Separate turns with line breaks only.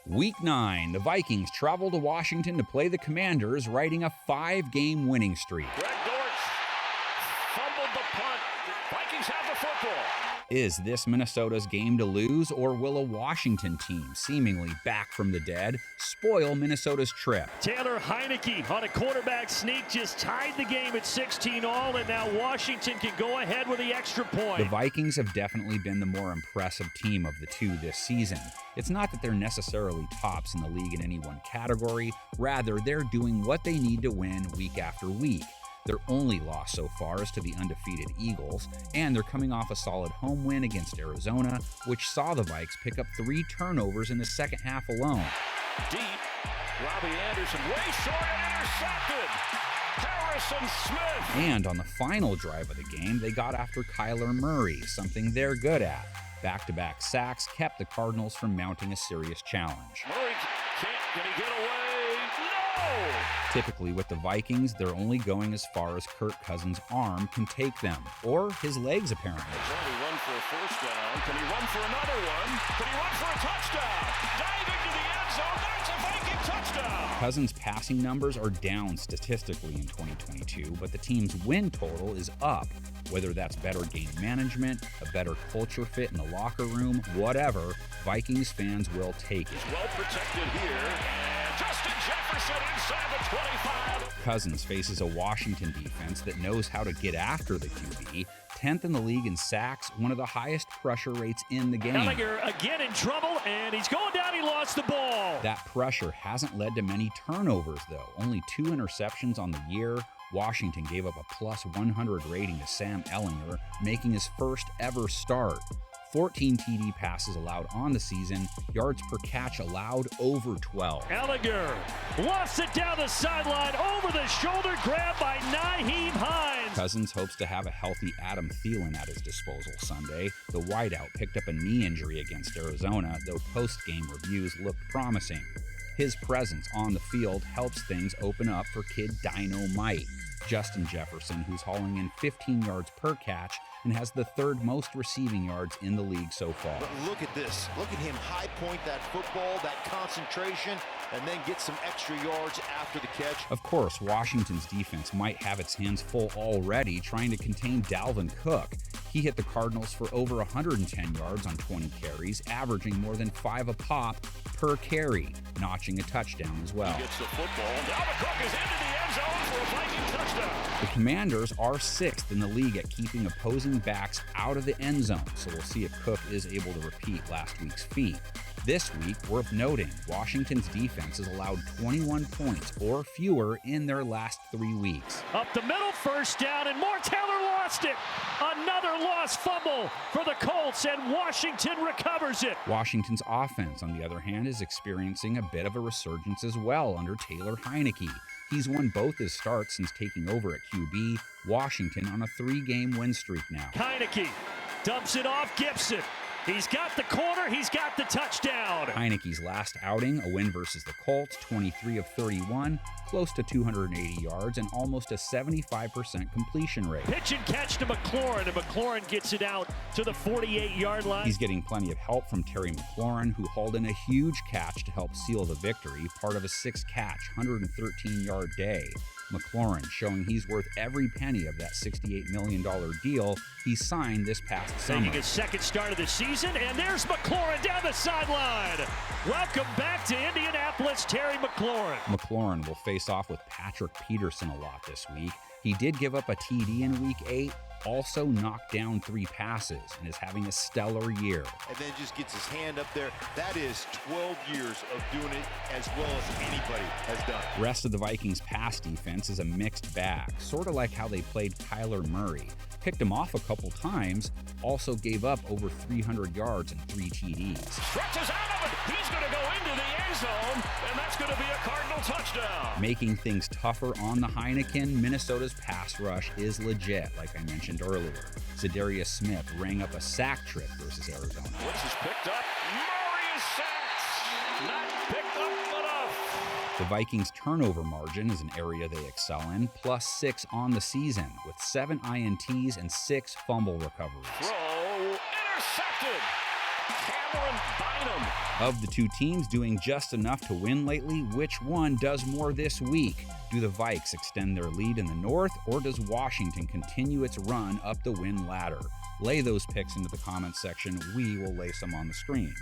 Week 9, the Vikings travel to Washington to play the Commanders, riding a 5-game winning streak.
Greg Dortch fumbled the punt. The Vikings have the football.
Is this Minnesota's game to lose, or will a Washington team, seemingly back from the dead, spoil Minnesota's trip?
Taylor Heineke on a quarterback sneak just tied the game at 16-all, and now Washington can go ahead with the extra point.
The Vikings have definitely been the more impressive team of the two this season. It's not that they're necessarily tops in the league in any one category, rather they're doing what they need to win week after week. Their only loss so far is to the undefeated Eagles, and they're coming off a solid home win against Arizona, which saw the Vikes pick up 3 turnovers in the second half alone.
Deep, Robbie Anderson way short and intercepted. Harrison Smith.
And on the final drive of the game, they got after Kyler Murray, something they're good at. Back-to-back sacks kept the Cardinals from mounting a serious challenge.
Murray can he get away? No!
Typically with the Vikings, they're only going as far as Kirk Cousins' arm can take them, or his legs apparently.
Can he run for a first down? Can he run for another one? Can he run for a touchdown? Diving to the end zone, that's a Viking touchdown!
Cousins' passing numbers are down statistically in 2022, but the team's win total is up. Whether that's better game management, a better culture fit in the locker room, whatever, Vikings fans will take it.
He's well protected here, and Justin Jefferson inside the 25.
Cousins faces a Washington defense that knows how to get after the QB, 10th in the league in sacks, one of the highest pressure rates in the game.
Ellinger again in trouble, and he's going down, he lost the ball.
That pressure hasn't led to many turnovers, though. Only 2 interceptions on the year. Washington gave up a plus 100 rating to Sam Ellinger, making his first ever start. 14 TD passes allowed on the season, yards per catch allowed over 12.
Ellinger lofts it down the sideline, over the shoulder grab by Nyheim Hines.
Cousins hopes to have a healthy Adam Thielen at his disposal Sunday. The wideout picked up a knee injury against Arizona, though post-game reviews looked promising. His presence on the field helps things open up for Kid Dynamite, Justin Jefferson, who's hauling in 15 yards per catch and has the 3rd most receiving yards in the league so far.
But look at this. Look at him high point that football, that concentration, and then get some extra yards after the catch.
Of course, Washington's defense might have its hands full already trying to contain Dalvin Cook. He hit the Cardinals for over 110 yards on 20 carries, averaging more than 5 a pop per carry, notching a touchdown as well.
He gets the football, and Dalvin Cook is into the end zone for a Viking touchdown.
The Commanders are 6th in the league at keeping opposing backs out of the end zone, so we'll see if Cook is able to repeat last week's feat. This week, worth noting, Washington's defense has allowed 21 points or fewer in their last 3 weeks.
Up the middle, first down, and more. Taylor lost it. Another lost fumble for the Colts, and Washington recovers it.
Washington's offense, on the other hand, is experiencing a bit of a resurgence as well under Taylor Heineke. He's won both his starts since taking over at QB. Washington on a 3-game win streak now.
Heineke dumps it off Gibson. He's got the corner, he's got the touchdown.
Heineke's last outing, a win versus the Colts, 23 of 31, close to 280 yards, and almost a 75% completion rate.
Pitch and catch to McLaurin, and McLaurin gets it out to the 48-yard line.
He's getting plenty of help from Terry McLaurin, who hauled in a huge catch to help seal the victory, part of a 6-catch, 113-yard day. McLaurin showing he's worth every penny of that $68 million deal he signed this past summer.
Taking his second start of the season, and there's McLaurin down the sideline. Welcome back to Indianapolis, Terry McLaurin.
McLaurin will face off with Patrick Peterson a lot this week. He did give up a TD in Week 8, also knocked down 3 passes, and is having a stellar year.
And then just gets his hand up there. That is 12 years of doing it as well as anybody has done.
The rest of the Vikings' pass defense is a mixed bag, sort of like how they played Kyler Murray. Picked him off a couple times, also gave up over 300 yards and 3 TDs.
Stretches out of it. He's going to go into the end zone, and that's going to be a Cardinal touchdown.
Making things tougher on the Heineken, Minnesota's pass rush is legit, like I mentioned earlier. Za'Darius Smith rang up a sack trip versus Arizona.
Woods is picked up. Murray is sacked. Not picked up enough.
The Vikings' turnover margin is an area they excel in, +6 on the season, with 7 INTs and 6 fumble recoveries.
Throw intercepted. Cameron Bynum.
Of the two teams doing just enough to win lately, which one does more this week? Do the Vikes extend their lead in the North, or does Washington continue its run up the win ladder? Lay those picks into the comments section. We will lay some on the screen.